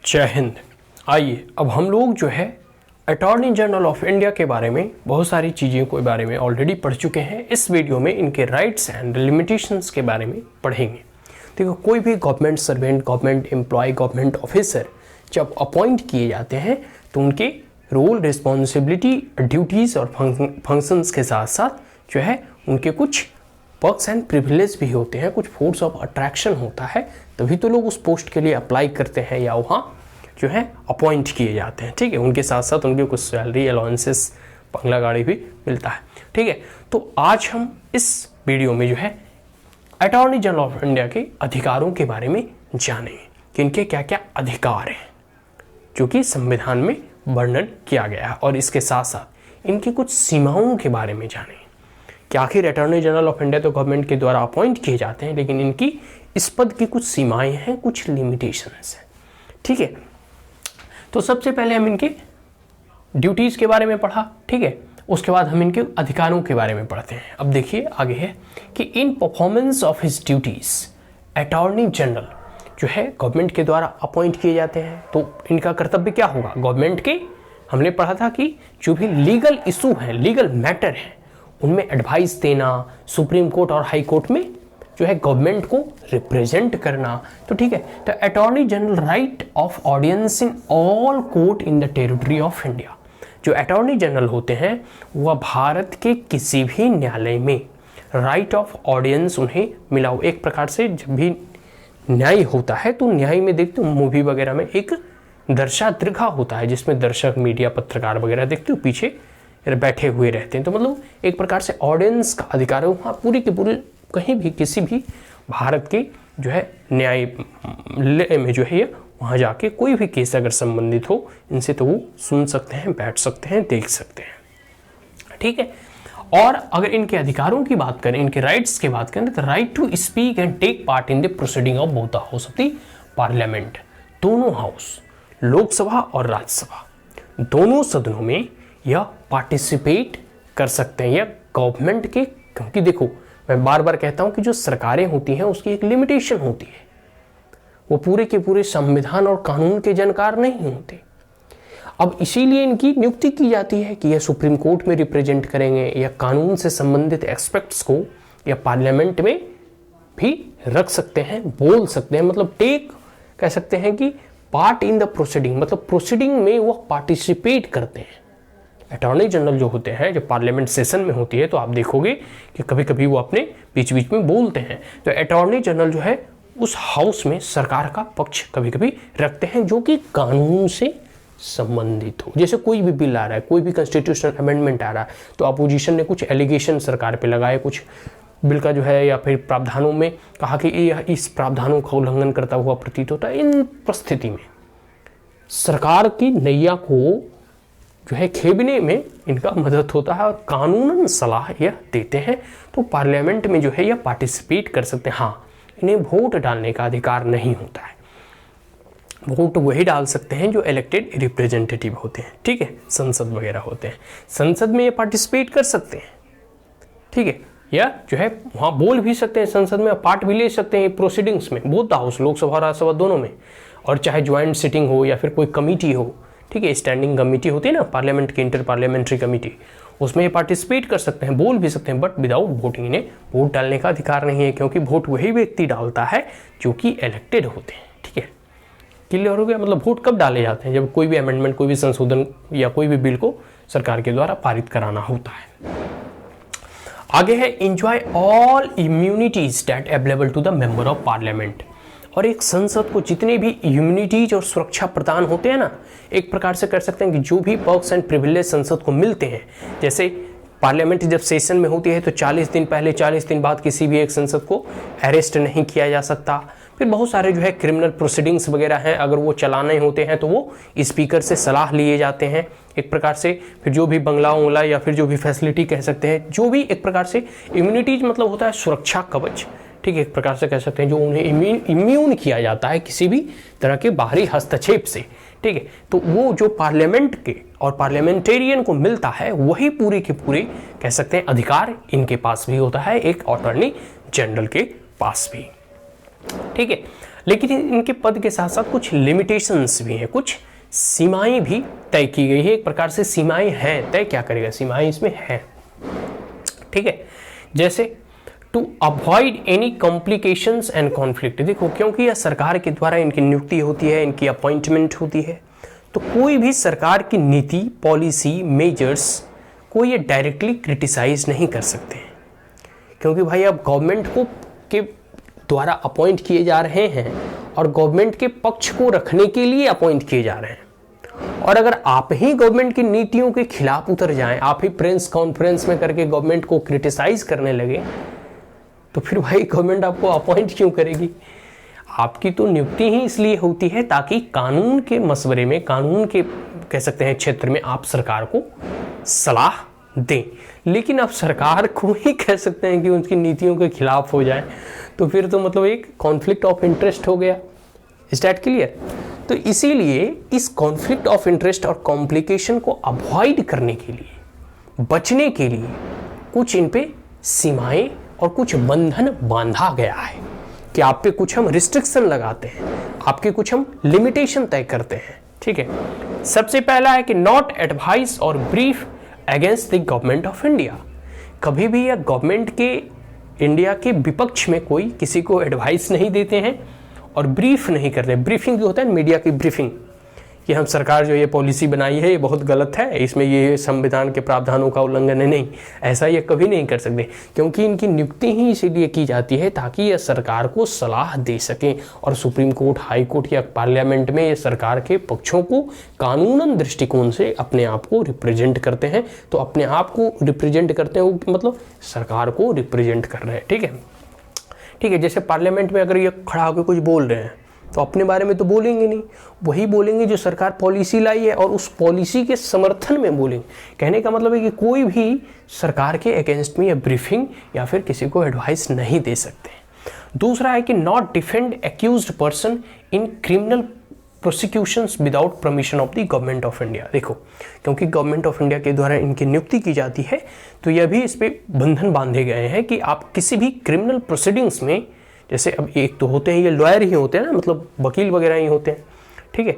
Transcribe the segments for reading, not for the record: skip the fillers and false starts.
जय हिंद। आइए अब हम लोग जो है अटॉर्नी जनरल ऑफ इंडिया के बारे में बहुत सारी चीज़ों के बारे में ऑलरेडी पढ़ चुके हैं। इस वीडियो में इनके राइट्स एंड लिमिटेशंस के बारे में पढ़ेंगे। देखो, कोई भी government servant, government employ, government officer जब अपॉइंट किए जाते हैं तो उनके रोल, रिस्पॉन्सिबिलिटी, ड्यूटीज़ और फंक्शंस के साथ साथ जो है उनके कुछ पर्क्स एंड प्रिविलेज भी होते हैं, कुछ फोर्स ऑफ अट्रैक्शन होता है, तभी तो लोग उस पोस्ट के लिए अप्लाई करते हैं या वहाँ जो है अपॉइंट किए जाते हैं। ठीक है, उनके साथ साथ उनके कुछ सैलरी, अलाउंसेस, बंगला गाड़ी भी मिलता है। ठीक है, तो आज हम इस वीडियो में जो है अटॉर्नी जनरल ऑफ इंडिया के अधिकारों के बारे में जानेंगे कि इनके क्या क्या अधिकार हैं जो कि संविधान में वर्णन किया गया है, और इसके साथ साथ इनकी कुछ सीमाओं के बारे में जानेंगे कि आखिर अटॉर्नी जनरल ऑफ इंडिया तो गवर्नमेंट के द्वारा अपॉइंट किए जाते हैं, लेकिन इनकी इस पद की कुछ सीमाएं हैं, कुछ लिमिटेशंस हैं। ठीक है, तो सबसे पहले हम इनके ड्यूटीज़ के बारे में पढ़ा। ठीक है, उसके बाद हम इनके अधिकारों के बारे में पढ़ते हैं। अब देखिए आगे है कि इन performance of his duties attorney general जो है गवर्नमेंट के द्वारा अपॉइंट किए जाते हैं, तो इनका कर्तव्य क्या होगा? गवर्नमेंट के, हमने पढ़ा था कि जो भी लीगल इशू हैं, लीगल मैटर हैं, उनमें एडवाइस देना, सुप्रीम कोर्ट और हाई कोर्ट में जो है गवर्नमेंट को रिप्रेजेंट करना। तो ठीक है, तो attorney general right of audience in all court in the territory of India. जो अटॉर्नी जनरल होते हैं वह भारत के किसी भी न्यायालय में राइट ऑफ ऑडियंस उन्हें मिला हो। एक प्रकार से जब भी न्याय होता है तो न्याय में देखते हो मूवी वगैरह में एक दर्शा होता है जिसमें दर्शक, मीडिया, पत्रकार वगैरह देखते हो पीछे बैठे हुए रहते हैं। तो मतलब एक प्रकार से ऑडियंस का अधिकार है वहाँ पूरी के पूरे, कहीं भी किसी भी भारत के जो है न्यायालय में जो है ये वहाँ जाके कोई भी केस अगर संबंधित हो इनसे तो वो सुन सकते हैं, बैठ सकते हैं, देख सकते हैं। ठीक है, और अगर इनके अधिकारों की बात करें, इनके राइट्स की बात करें, तो right to speak and take part in the proceeding of both the house of the parliament. दोनों हाउस, लोकसभा और राज्यसभा, दोनों सदनों में यह पार्टिसिपेट कर सकते हैं या गवर्नमेंट के, क्योंकि देखो मैं बार बार कहता हूं कि जो सरकारें होती हैं उसकी एक लिमिटेशन होती है, वो पूरे के पूरे संविधान और कानून के जानकार नहीं होते। अब इसीलिए इनकी नियुक्ति की जाती है कि यह सुप्रीम कोर्ट में रिप्रेजेंट करेंगे या कानून से संबंधित एस्पेक्ट्स को या पार्लियामेंट में भी रख सकते हैं, बोल सकते हैं, मतलब टेक कह सकते हैं कि पार्ट इन द प्रोसीडिंग, मतलब प्रोसीडिंग में वो पार्टिसिपेट करते हैं। अटॉर्नी जनरल जो होते हैं, जब पार्लियामेंट सेशन में होती है तो आप देखोगे कि कभी कभी वो अपने बीच बीच में बोलते हैं। तो अटॉर्नी जनरल जो है उस हाउस में सरकार का पक्ष कभी कभी रखते हैं जो कि कानून से संबंधित हो। जैसे कोई भी बिल आ रहा है, कोई भी कॉन्स्टिट्यूशनल अमेंडमेंट आ रहा है, तो अपोजिशन ने कुछ एलिगेशन सरकार पे लगाए, कुछ बिल का जो है या फिर प्रावधानों में कहा कि यह इस प्रावधानों का उल्लंघन करता हुआ प्रतीत होता है। इन परिस्थिति में सरकार की नैया को जो है खेबने में इनका मदद होता है और कानूनन सलाह यह देते हैं। तो पार्लियामेंट में जो है यह पार्टिसिपेट कर सकते हैं। हाँ, इन्हें वोट डालने का अधिकार नहीं होता है। वोट वही डाल सकते हैं जो इलेक्टेड रिप्रेजेंटेटिव होते हैं। ठीक है, संसद वगैरह होते हैं, संसद में ये पार्टिसिपेट कर सकते हैं। ठीक है, या जो है वहाँ बोल भी सकते हैं, संसद में पार्ट भी ले सकते हैं प्रोसीडिंग्स में, बोथ हाउस, लोकसभा और राज्यसभा दोनों में, और चाहे ज्वाइंट सिटिंग हो या फिर कोई कमिटी हो। ठीक है, स्टैंडिंग कमेटी होती है ना पार्लियामेंट की, इंटर पार्लियामेंट्री कमेटी, उसमें ये पार्टिसिपेट कर सकते हैं, बोल भी सकते हैं, बट विदाउट वोटिंग। इन्हें वोट डालने का अधिकार नहीं है, क्योंकि वोट वही व्यक्ति डालता है जो कि इलेक्टेड होते हैं। ठीक है, क्लियर हो गया? मतलब वोट कब डाले जाते हैं? जब कोई भी अमेंडमेंट, कोई भी संशोधन या कोई भी बिल को सरकार के द्वारा पारित कराना होता है। आगे है enjoy all immunities that available to the member of parliament. और एक संसद को जितने भी इम्यूनिटीज और सुरक्षा प्रदान होते हैं ना, एक प्रकार से कर सकते हैं कि जो भी पर्क्स एंड प्रिविलेज संसद को मिलते हैं, जैसे पार्लियामेंट जब सेशन में होती है तो 40 दिन पहले, 40 दिन बाद किसी भी एक संसद को अरेस्ट नहीं किया जा सकता। फिर बहुत सारे जो है क्रिमिनल प्रोसीडिंग्स वगैरह हैं, अगर वो चलाने होते हैं तो वो स्पीकर से सलाह लिए जाते हैं एक प्रकार से। फिर जो भी बंगला उंगला या फिर जो भी फैसिलिटी कह सकते हैं, जो भी एक प्रकार से इम्यूनिटीज मतलब होता है सुरक्षा कवच। ठीक है, एक प्रकार से कह सकते हैं जो उन्हें इम्यून किया जाता है किसी भी तरह के बाहरी हस्तक्षेप से। ठीक है, तो वो जो पार्लियामेंट के और पार्लियामेंटेरियन को मिलता है वही पूरे के पूरे कह सकते हैं अधिकार इनके पास भी होता है, एक अटॉर्नी जनरल के पास भी। ठीक है, लेकिन इनके पद के साथ साथ कुछ लिमिटेशंस भी हैं, कुछ सीमाएं भी तय की गई है। एक प्रकार से सीमाएं हैं, तय क्या करेगा, सीमाएं इसमें हैं, ठीक है। जैसे to avoid any complications and conflict, देखो क्योंकि यह सरकार के द्वारा इनकी नियुक्ति होती है, इनकी अपॉइंटमेंट होती है, तो कोई भी सरकार की नीति, पॉलिसी, मेजर्स को ये डायरेक्टली क्रिटिसाइज नहीं कर सकते हैं, क्योंकि भाई अब गवर्नमेंट को के द्वारा अपॉइंट किए जा रहे हैं और गवर्नमेंट के पक्ष को रखने के लिए अपॉइंट किए जा रहे हैं। और अगर आप ही गवर्नमेंट की नीतियों के खिलाफ उतर जाएं, आप ही प्रेस कॉन्फ्रेंस में करके गवर्नमेंट को क्रिटिसाइज करने लगे, तो फिर भाई गवर्नमेंट आपको अपॉइंट क्यों करेगी। आपकी तो नियुक्ति ही इसलिए होती है ताकि कानून के मसवरे में, कानून के कह सकते हैं क्षेत्र में आप सरकार को सलाह दें। लेकिन आप सरकार को ही कह सकते हैं कि उनकी नीतियों के खिलाफ हो जाए, तो फिर तो मतलब एक कॉन्फ्लिक्ट ऑफ इंटरेस्ट हो गया। Is that clear? तो इसीलिए इस कॉन्फ्लिक्ट ऑफ इंटरेस्ट और कॉम्प्लिकेशन को अवॉइड करने के लिए, बचने के लिए कुछ इन पे सीमाएं और कुछ बंधन बांधा गया है कि आप पे कुछ हम रिस्ट्रिक्शन लगाते हैं, आपके कुछ हम लिमिटेशन तय करते हैं, ठीक है। सबसे पहला है कि नॉट एडवाइस और brief against the government of India. कभी भी यह गवर्नमेंट के इंडिया के विपक्ष में कोई किसी को एडवाइस नहीं देते हैं और ब्रीफ नहीं करते। ब्रीफिंग जो होता है मीडिया की ब्रीफिंग, कि हम सरकार जो ये पॉलिसी बनाई है ये बहुत गलत है, इसमें ये संविधान के प्रावधानों का उल्लंघन है, नहीं, ऐसा ये कभी नहीं कर सकते, क्योंकि इनकी नियुक्ति ही इसीलिए की जाती है ताकि ये सरकार को सलाह दे सकें और सुप्रीम कोर्ट, हाई कोर्ट या पार्लियामेंट में ये सरकार के पक्षों को कानूनन दृष्टिकोण से अपने आप को रिप्रेजेंट करते हैं। तो अपने आप को रिप्रेजेंट करते हैं मतलब सरकार को रिप्रेजेंट कर रहे हैं, ठीक है। ठीक है, जैसे पार्लियामेंट में अगर ये खड़ा होकर कुछ बोल रहे हैं तो अपने बारे में तो बोलेंगे नहीं, वही बोलेंगे जो सरकार पॉलिसी लाई है और उस पॉलिसी के समर्थन में बोलेंगे। कहने का मतलब है कि कोई भी सरकार के अगेंस्ट में या ब्रीफिंग या फिर किसी को एडवाइस नहीं दे सकते। दूसरा है कि not defend accused person in criminal prosecutions without permission of the government of India. देखो, क्योंकि गवर्नमेंट ऑफ इंडिया के द्वारा इनकी नियुक्ति की जाती है तो यह भी इस पे बंधन बांधे गए हैं कि आप किसी भी क्रिमिनल प्रोसीडिंग्स में, जैसे अब एक तो होते हैं ये लॉयर ही होते हैं ना, मतलब वकील वगैरह ही होते हैं, ठीक है,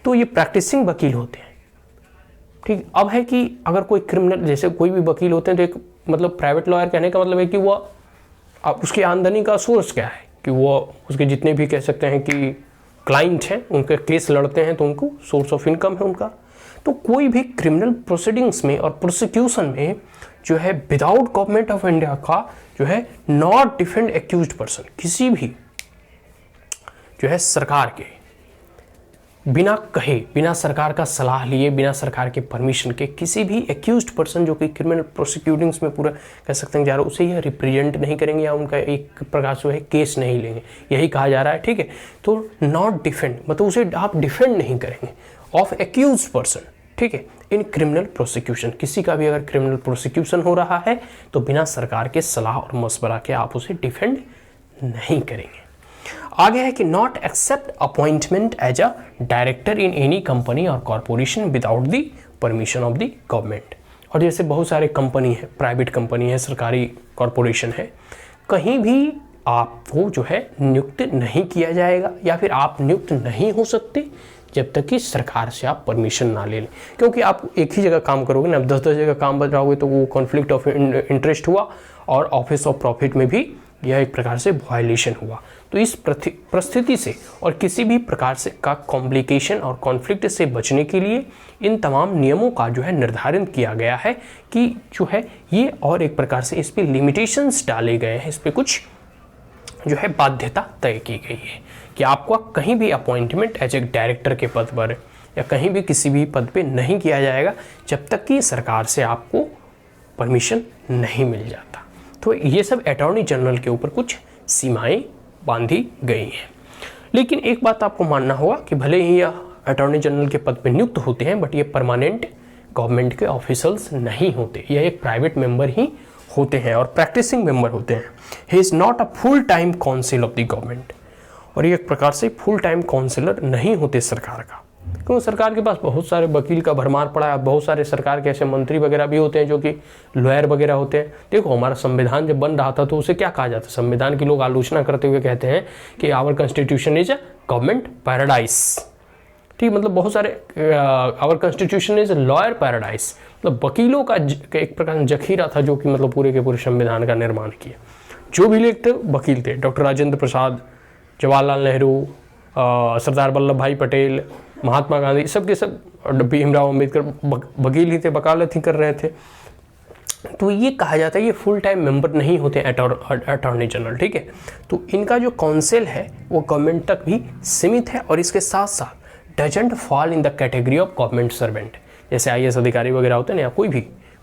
तो ये प्रैक्टिसिंग वकील होते हैं, ठीक। अब है कि अगर कोई क्रिमिनल, जैसे कोई भी वकील होते हैं तो एक मतलब प्राइवेट लॉयर कहने का मतलब है कि वो अब उसकी आमदनी का सोर्स क्या है, कि वो उसके जितने भी कह सकते हैं कि क्लाइंट हैं उनके केस लड़ते हैं तो उनको सोर्स ऑफ इनकम है उनका। तो कोई भी क्रिमिनल प्रोसीडिंग्स में और प्रोसिक्यूशन में जो है विदाउट गवर्नमेंट ऑफ इंडिया का जो है नॉट डिफेंड एक्यूज्ड पर्सन, किसी भी जो है सरकार के बिना कहे, बिना सरकार का सलाह लिए, बिना सरकार के परमिशन के किसी भी एक्यूज्ड पर्सन जो कि क्रिमिनल प्रोसिक्यूटिंग्स में पूरा कह सकते हैं जा रहा है, उसे यह रिप्रेजेंट नहीं करेंगे या उनका एक प्रकार से केस नहीं लेंगे, यही कहा जा रहा है, ठीक है। तो नॉट डिफेंड मतलब उसे आप डिफेंड नहीं करेंगे ऑफ एक्यूज्ड पर्सन, ठीक है, इन क्रिमिनल प्रोसिक्यूशन। किसी का भी अगर क्रिमिनल प्रोसिक्यूशन हो रहा है तो बिना सरकार के सलाह और मशवरा के आप उसे डिफेंड नहीं करेंगे। आगे है कि not accept appointment as a director in any company और corporation without the permission of the government. और जैसे बहुत सारे कंपनी है, प्राइवेट कंपनी है, सरकारी कॉर्पोरेशन है, कहीं भी आपको जो है नियुक्त नहीं किया जाएगा या फिर आप नियुक्त नहीं हो सकते जब तक कि सरकार से आप परमिशन ना ले लें। क्योंकि आप एक ही जगह काम करोगे ना, 10-10 जगह काम बजाओगे तो वो कॉन्फ्लिक्ट ऑफ इंटरेस्ट हुआ और ऑफिस ऑफ प्रॉफिट में भी यह एक प्रकार से वायलेशन हुआ। तो इस परिस्थिति से और किसी भी प्रकार से का कॉम्प्लिकेशन और कॉन्फ्लिक्ट से बचने के लिए इन तमाम नियमों का जो है निर्धारण किया गया है कि जो है ये, और एक प्रकार से इस पर लिमिटेशंस डाले गए हैं, इस पर कुछ जो है बाध्यता तय की गई है कि आपको कहीं भी अपॉइंटमेंट एज ए डायरेक्टर के पद पर या कहीं भी किसी भी पद पे नहीं किया जाएगा जब तक कि सरकार से आपको परमिशन नहीं मिल जाता। तो ये सब अटॉर्नी जनरल के ऊपर कुछ सीमाएं बांधी गई हैं। लेकिन एक बात आपको मानना होगा कि भले ही यह अटॉर्नी जनरल के पद पे नियुक्त होते हैं बट ये परमानेंट गवर्नमेंट के ऑफिसर्स नहीं होते, यह एक प्राइवेट मेंबर ही होते हैं और प्रैक्टिसिंग मेंबर होते हैं। He is not a full time council of the government, और ये एक प्रकार से फुल टाइम काउंसिलर नहीं होते सरकार का, क्योंकि सरकार के पास बहुत सारे वकील का भरमार पड़ा है। बहुत सारे सरकार के ऐसे मंत्री वगैरह भी होते हैं जो कि लॉयर वगैरह होते हैं। देखो हमारा संविधान जब बन रहा था तो उसे क्या कहा जाता है, संविधान की लोग आलोचना करते हुए कहते हैं कि our constitution is a government paradise. ठीक, मतलब बहुत सारे our constitution is lawyer paradise, मतलब वकीलों का एक प्रकार का जखीरा था जो कि मतलब पूरे के पूरे संविधान का निर्माण किया। जो भी लिखते वकील थे, डॉक्टर राजेंद्र प्रसाद, जवाहरलाल नेहरू, सरदार वल्लभ भाई पटेल, महात्मा गांधी, सब के सब, भीमराव अम्बेडकर वकील ही थे, वकालत ही कर रहे थे। तो ये कहा जाता है ये फुल टाइम मेंबर नहीं होते अटॉर्नी जनरल। ठीक है, तो इनका जो काउंसिल है वो गवर्नमेंट तक भी सीमित है और इसके साथ साथ doesn't fall in the category of government servant. जैसे IAS अधिकारी वगैरह होते हैं ना, या कोई भी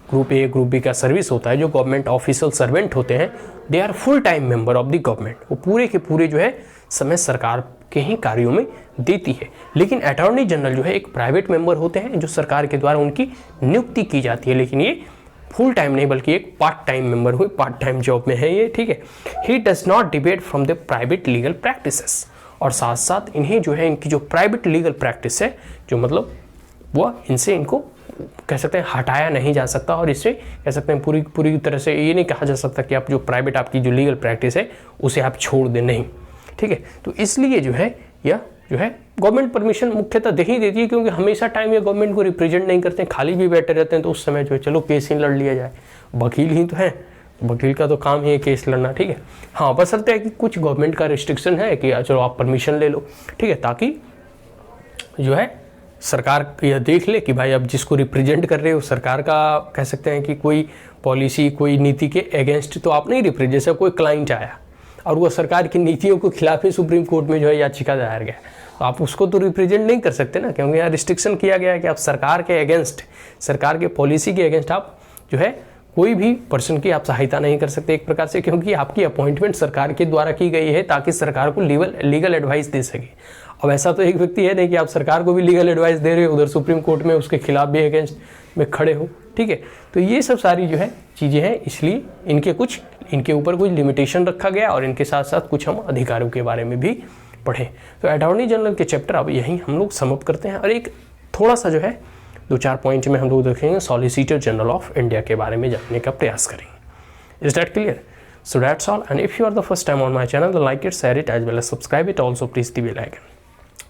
ग्रुप A ग्रुप B का सर्विस होता है, जो गवर्नमेंट ऑफिशियल सर्वेंट होते हैं, they are full time member of the government. वो पूरे के पूरे जो है समय सरकार के ही कार्यों में देती है। लेकिन अटॉर्नी जनरल जो है एक प्राइवेट मेंबर होते हैं जो सरकार के द्वारा उनकी नियुक्ति की जाती है, लेकिन ये फुल टाइम नहीं बल्कि एक पार्ट टाइम मेंबर हुए, पार्ट टाइम जॉब में है ये। ठीक है, he does not debate from the private legal practices, और साथ साथ इन्हें जो है इनकी जो प्राइवेट लीगल प्रैक्टिस है, जो मतलब वो इनसे इनको कह सकते हैं हटाया नहीं जा सकता, और इससे कह सकते हैं पूरी तरह से ये नहीं कहा जा सकता कि आप जो प्राइवेट आपकी जो लीगल प्रैक्टिस है उसे आप छोड़ दें, नहीं। ठीक है, तो इसलिए जो है यह जो है गवर्नमेंट परमिशन मुख्यतः दे ही देती है, क्योंकि हमेशा टाइम ये गवर्नमेंट को रिप्रेजेंट नहीं करते हैं, खाली भी बैठे रहते हैं, तो उस समय जो है चलो केस ही लड़ लिया जाए। वकील ही तो है, वकील का तो काम ही है केस लड़ना। ठीक है, हाँ, बशर्ते है कि कुछ गवर्नमेंट का रिस्ट्रिक्शन है कि चलो आप परमिशन ले लो। ठीक है, ताकि जो है सरकार यह देख ले कि भाई अब जिसको रिप्रेजेंट कर रहे हो, सरकार का कह सकते हैं कि कोई पॉलिसी कोई नीति के अगेंस्ट तो आप नहीं रिप्रेजेंट। जैसे कोई क्लाइंट आया और वो सरकार की नीतियों के खिलाफ ही सुप्रीम कोर्ट में जो है याचिका दायर गया, तो आप उसको तो रिप्रेजेंट नहीं कर सकते ना, क्योंकि यहाँ रिस्ट्रिक्शन किया गया है कि आप सरकार के अगेंस्ट, सरकार के पॉलिसी के अगेंस्ट आप जो है कोई भी पर्सन की आप सहायता नहीं कर सकते एक प्रकार से, क्योंकि आपकी अपॉइंटमेंट सरकार के द्वारा की गई है ताकि सरकार को लीगल एडवाइस दे सके। अब ऐसा तो एक व्यक्ति है नहीं कि आप सरकार को भी लीगल एडवाइस दे रहे हो, उधर सुप्रीम कोर्ट में उसके खिलाफ भी अगेंस्ट में खड़े हो। ठीक है, तो ये सब सारी जो है चीज़ें हैं, इसलिए इनके ऊपर कुछ लिमिटेशन रखा गया, और इनके साथ साथ कुछ हम अधिकारों के बारे में भी पढ़ें। तो अटॉर्नी जनरल के चैप्टर अब यहीं हम लोग समअप करते हैं, और एक थोड़ा सा जो है 2-4 पॉइंट में हम लोग देखेंगे सॉलिसिटर जनरल ऑफ इंडिया के बारे में जानने का प्रयास करेंगे। Is that clear? So that's all, and if you are the first time on my channel, then like it, share it, as well as subscribe it. Also press the bell icon.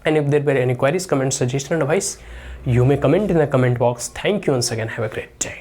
And if there were any queries, comments, suggestion, advice, you may comment in the comment box. Thank you once again. Have a great day.